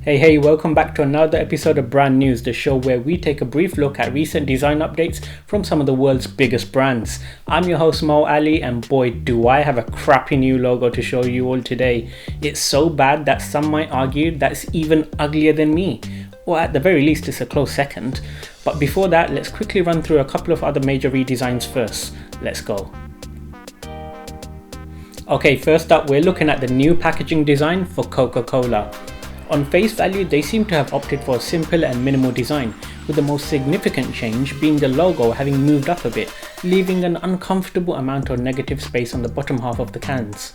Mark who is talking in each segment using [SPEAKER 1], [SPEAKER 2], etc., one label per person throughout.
[SPEAKER 1] Hey, welcome back to another episode of Brand News, the show where we take a brief look at recent design updates from some of the world's biggest brands. I'm your host Mo Ali, and boy do I have a crappy new logo to show you all today. It's so bad that some might argue that's even uglier than me, or at the very least it's a close second. But before that, let's quickly run through a couple of other major redesigns first. Let's go. Okay, first up we're looking at the new packaging design for Coca-Cola. On face value, they seem to have opted for a simple and minimal design, with the most significant change being the logo having moved up a bit, leaving an uncomfortable amount of negative space on the bottom half of the cans.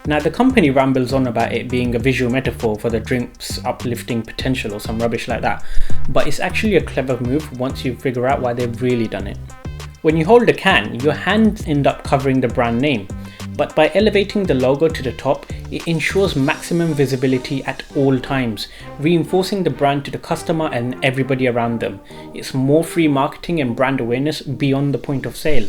[SPEAKER 1] Now the company rambles on about it being a visual metaphor for the drink's uplifting potential or some rubbish like that, but it's actually a clever move once you figure out why they've really done it. When you hold a can, your hands end up covering the brand name, but by elevating the logo to the top, it ensures maximum visibility at all times, reinforcing the brand to the customer and everybody around them. It's more free marketing and brand awareness beyond the point of sale.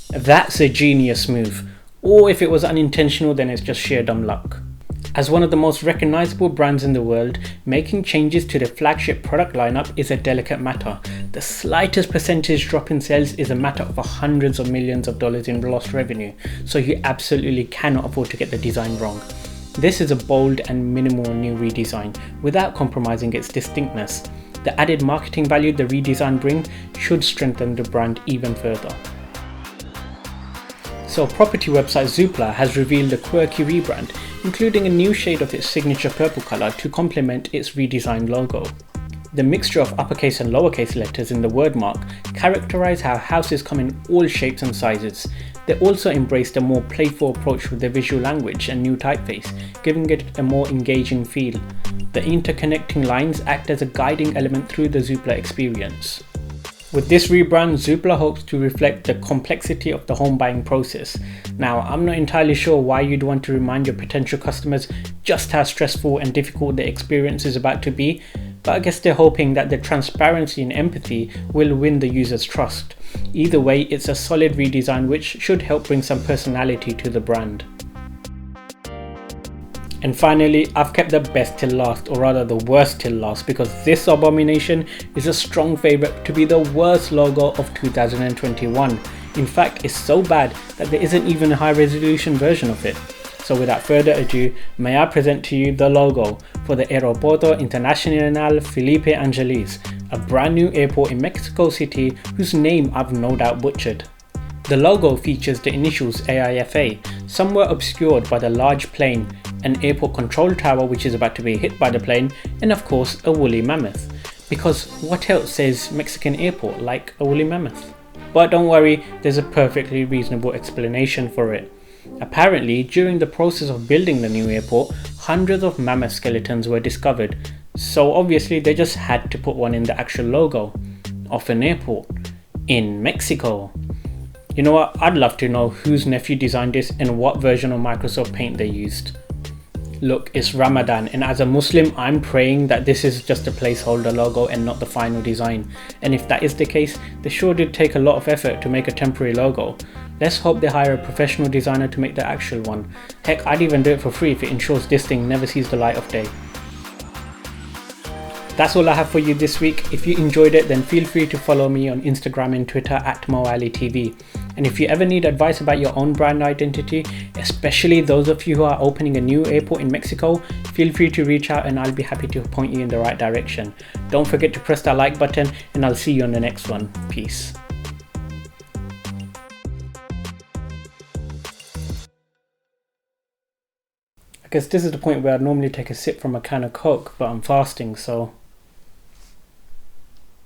[SPEAKER 1] That's a genius move, or if it was unintentional, then it's just sheer dumb luck. As one of the most recognizable brands in the world, making changes to the flagship product lineup is a delicate matter. The slightest percentage drop in sales is a matter of hundreds of millions of dollars in lost revenue, so you absolutely cannot afford to get the design wrong. This is a bold and minimal new redesign without compromising its distinctness. The added marketing value the redesign brings should strengthen the brand even further. So property website Zoopla has revealed a quirky rebrand, including a new shade of its signature purple colour to complement its redesigned logo. The mixture of uppercase and lowercase letters in the wordmark characterise how houses come in all shapes and sizes. They also embraced a more playful approach with their visual language and new typeface, giving it a more engaging feel. The interconnecting lines act as a guiding element through the Zoopla experience. With this rebrand, Zoopla hopes to reflect the complexity of the home buying process. Now, I'm not entirely sure why you'd want to remind your potential customers just how stressful and difficult the experience is about to be, but I guess they're hoping that the transparency and empathy will win the user's trust. Either way, it's a solid redesign which should help bring some personality to the brand. And finally, I've kept the best till last, or rather the worst till last, because this abomination is a strong favourite to be the worst logo of 2021. In fact, it's so bad that there isn't even a high resolution version of it. So without further ado, may I present to you the logo for the Aeropuerto Internacional Felipe Angeles, a brand new airport in Mexico City whose name I've no doubt butchered. The logo features the initials AIFA, somewhat obscured by the large plane, an airport control tower which is about to be hit by the plane, and of course a woolly mammoth. Because what else says Mexican airport like a woolly mammoth? But don't worry, there's a perfectly reasonable explanation for it. Apparently, during the process of building the new airport, hundreds of mammoth skeletons were discovered, so obviously they just had to put one in the actual logo of an airport in Mexico. You know what, I'd love to know whose nephew designed this and what version of Microsoft Paint they used. Look, it's Ramadan, and as a Muslim, I'm praying that this is just a placeholder logo and not the final design. And if that is the case, they sure did take a lot of effort to make a temporary logo. Let's hope they hire a professional designer to make the actual one. Heck, I'd even do it for free if it ensures this thing never sees the light of day. That's all I have for you this week. If you enjoyed it, then feel free to follow me on Instagram and Twitter at MoAliTV. And if you ever need advice about your own brand identity, especially those of you who are opening a new airport in Mexico, feel free to reach out and I'll be happy to point you in the right direction. Don't forget to press that like button, and I'll see you on the next one. Peace. I guess this is the point where I'd normally take a sip from a can of Coke, but I'm fasting, so